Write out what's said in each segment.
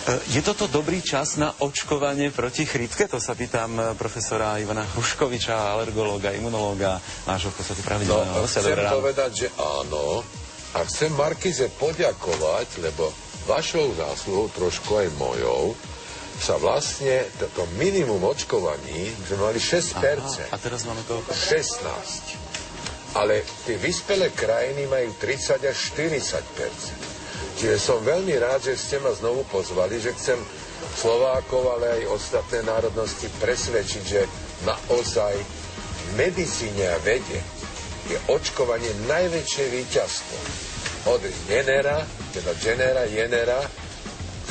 Je toto dobrý čas na očkovanie proti chrípke? To sa pýtam profesora Ivana Hruškoviča, alergológa, imunológa, nášho v podstate pravidelného hostia. Chcem povedať, že áno. A chcem Markize poďakovať, lebo vašou zásluhou, trošku aj mojou, sa vlastne toto minimum očkovaní, sme mali 6%. Aha, a teraz máme koľko? 16. Ale tie vyspelé krajiny majú 30 až 40%. Čiže som veľmi rád, že ste ma znovu pozvali, že chcem Slovákov, ale aj ostatné národnosti presvedčiť, že naozaj v medicíne a vede je očkovanie najväčšie víťazstvo. Od Jennera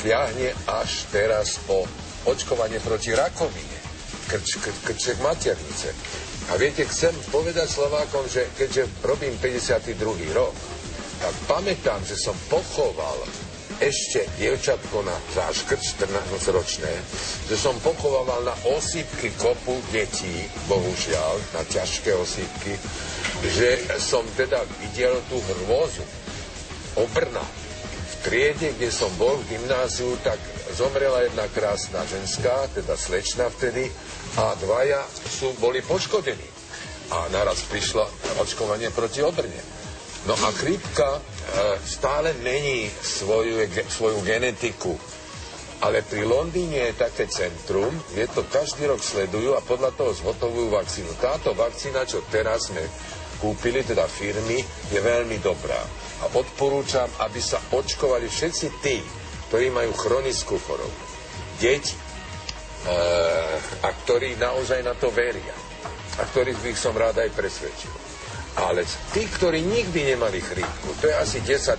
siahne až teraz po očkovanie proti rakovine, krček maternice. A viete, chcem povedať Slovákom, že keďže robím 52. rok, tak pamätám, že som pochoval ešte dievčatko na záškrt 14-ročné, že som pochovával na osýpky kopu detí, bohužiaľ, na ťažké osýpky, že som teda videl tú hrôzu. Obrna. V triede, kde som bol v gymnáziu, tak zomrela jedna krásna ženská, teda slečna vtedy, a dvaja boli poškodení. A naraz prišlo očkovanie proti obrne. No a chrípka stále mení svoju genetiku. Ale pri Londýne je také centrum, kde to každý rok sledujú a podľa toho zhotovujú vakcínu. Táto vakcína, čo teraz sme kúpili, teda firmy, je veľmi dobrá. A odporúčam, aby sa očkovali všetci tí, ktorí majú chronickú chorobu. Deti, a ktorí naozaj na to veria. A ktorých by som rád aj presvedčil. Ale tí, ktorí nikdy nemali chrípku, to je asi 10%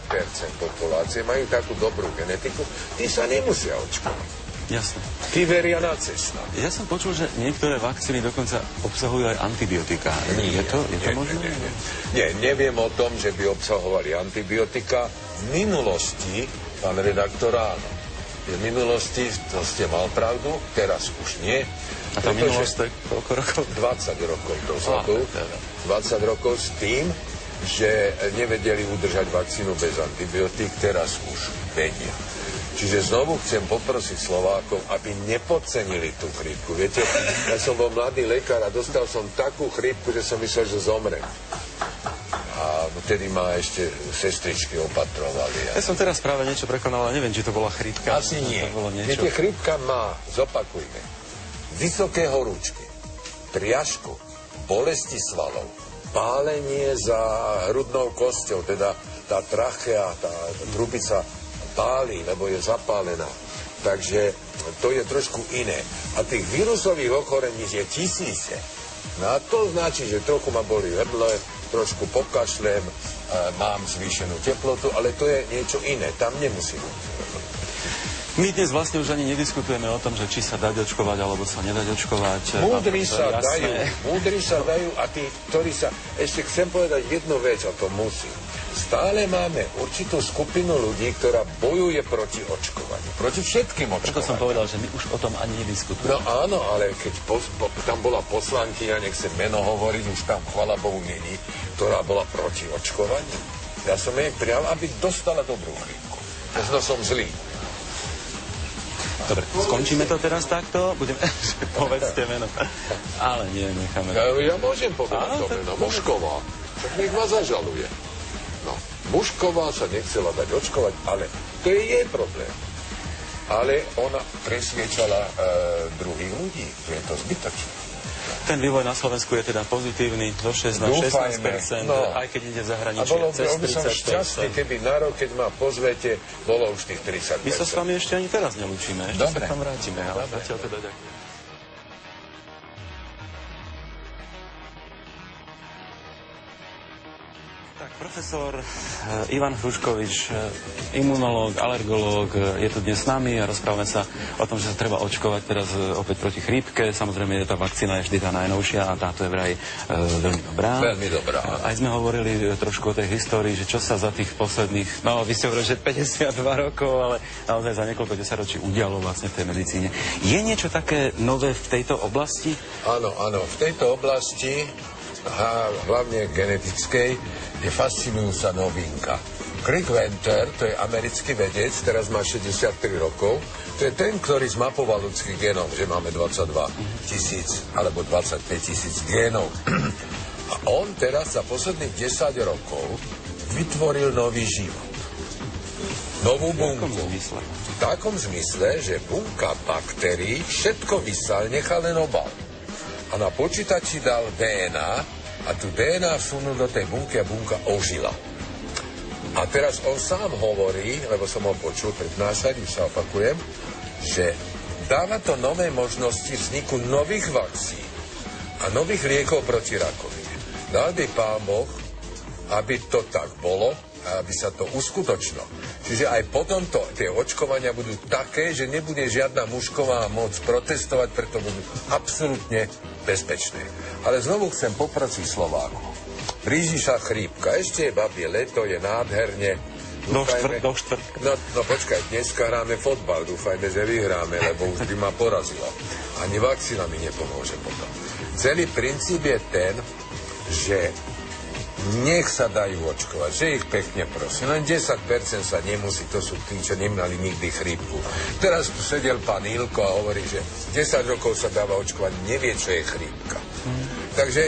populácie, majú takú dobrú genetiku, tí sa nemusia očkovať. Jasne. Tí veria na cestu. Ja som počul, že niektoré vakcíny dokonca obsahujú aj antibiotika. Je to možné? Nie, neviem o tom, že by obsahovali antibiotika. V minulosti, pán redaktor, áno. V minulosti, to ste mal pravdu, teraz už nie. A tá minulosť to je koľko rokov? 20 rokov dozadu. 20 rokov s tým, že nevedeli udržať vakcínu bez antibiotík, teraz už vedia. Čiže znovu chcem poprosiť Slovákov, aby nepodcenili tú chrípku. Viete, ja som bol mladý lekár a dostal som takú chrípku, že som myslel, že zomrem. A vtedy ma ešte sestričky opatrovali. Ja som teraz práve niečo prekonal, ale neviem, či to bola chrípka. Asi nie. Viete, chrípka má, zopakujme, vysoké horúčky, triašku, bolesti svalov, pálenie za hrudnou kosťou, teda tá trachea, tá trubica páli, lebo je zapálená. Takže to je trošku iné. A tých vírusových ochorení je tisíce. No a to značí, že trochu ma boli hrdle, trošku pokašlem, mám zvýšenú teplotu, ale to je niečo iné. Tam nemusím. My dnes vlastne už ani nediskutujeme o tom, že či sa dať očkovať, alebo sa nedať očkovať. Múdri sa dajú a tí, ktorí sa... Ešte chcem povedať jednu vec, a to musím. Stále máme určitú skupinu ľudí, ktorá bojuje proti očkovaniu. Proti všetkým očkovaniu. Preto som povedal, že my už o tom ani nediskutujeme. No áno, ale keď tam bola poslankyňa, nechcem meno hovoriť, už tam, chvala Bohu, není, ktorá bola proti očkovaniu. Ja som jej priam, aby dostala dobrú chrípku. Možno som zlý. Dobre, skončíme to teraz takto? Povedzte meno. Ale nie, necháme. Ja môžem povedať to meno. Mušková. Tak nech ma zažaluje. No, Mušková sa nechcela dať očkovať, ale to je jej problém. Ale ona presviečala druhých ľudí, že je to zbytočné. Ten vývoj na Slovensku je teda pozitívny, zo 6 na 16%, no, aj keď ide v zahraničí cez 30%. A bolo by som šťastný, keby na rok, keď ma pozvete, bolo už tých 30%. My sa s vami ešte ani teraz nelúčime, ešte sa tam vrátime. Ale zatiaľ teda ďakujem. Profesor Ivan Hruškovič, imunológ, alergológ, je tu dnes s nami a rozprávame sa o tom, že sa treba očkovať teraz opäť proti chrípke. Samozrejme, tá vakcína je vždy tá najnovšia a táto je vraj veľmi dobrá. Veľmi dobrá. Aj sme hovorili trošku o tej histórii, že čo sa za tých posledných, no vy ste hovorili, že 52 rokov, ale naozaj za niekoľko desaťročí udialo vlastne v tej medicíne. Je niečo také nové v tejto oblasti? Áno, v tejto oblasti, hlavne genetickej, je fascinujúca novinka. Rick Venter, to je americký vedec, teraz má 63 rokov. To je ten, ktorý zmapoval ľudský genom, že máme 22 tisíc alebo 25 tisíc génov. A on teraz za posledných 10 rokov vytvoril nový život. Novú bunku. V takom zmysle, že bunka baktérií všetko vysal, nechal len obal. A na počítači dal DNA a tu DNA vsunul do tej bunky a bunka ožila. A teraz on sám hovorí, lebo som ho počul prednášať, už sa opakujem, že dáva to nové možnosti vzniku nových vakcín a nových liekov proti rakovine. Dal by Pán Boh, aby to tak bolo a aby sa to uskutočnilo. Čiže aj potom tie očkovania budú také, že nebude žiadna mužková moc protestovať, preto budú absolútne bezpečné. Ale znovu chcem poprosiť Slovákov. Blíži sa chrípka, ešte je babie leto, je nádherne. Dúfajme, do štvrtka. No počkaj, dneska hráme fotbal, dúfajme, že vyhráme, lebo už by ma porazila. Ani vakcína mi nepomôže potom. Celý princíp je ten, že nech sa dajú očkovať, že ich pekne prosím. Len 10% sa nemusí, to sú tí, čo nemali nikdy chrípku. Teraz tu sedel pán Ilko a hovorí, že 10 rokov sa dáva očkovať, nevie, čo je chrípka. Takže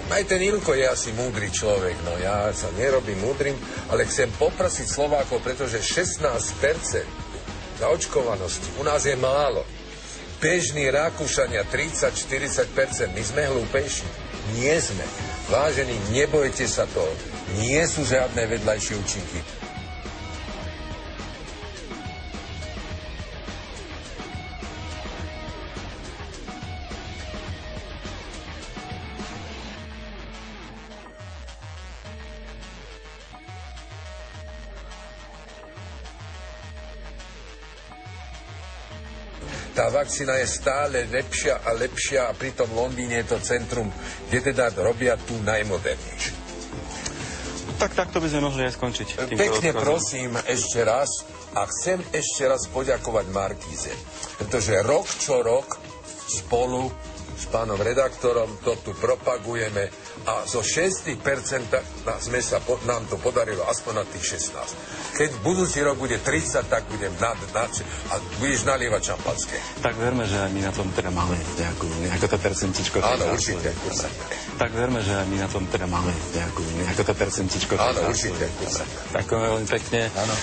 aj ten Ilko je asi múdry človek, no ja sa nerobím múdrym, ale chcem poprosiť Slovákov, pretože 16% zaočkovanosti u nás je málo. Bežní Rakúšania 30-40%, my sme hlúpejší. Nie sme. Vážení, nebojte sa toho. Nie sú žiadne vedľajšie účinky. Tá vakcína je stále lepšia a lepšia a pritom v Londýne je to centrum, kde teda robia tú najmodernejšiu. Tak takto by sme mohli aj skončiť. Pekne prosím ešte raz a chcem ešte raz poďakovať Markíze, pretože rok čo rok spolu s pánom redaktorom to tu propagujeme a zo 6% nám to podarilo aspoň na tých 16. Keď budúci rok bude 30, tak budem a budeš nalievať šampanské. Tak verme, že aj my na tom teda máme nejaké to percentičko. Áno, určite. Tak verme, že aj my na tom teda máme nejaké to percentičko. Áno, určite. Ďakujem veľmi pekne. Áno,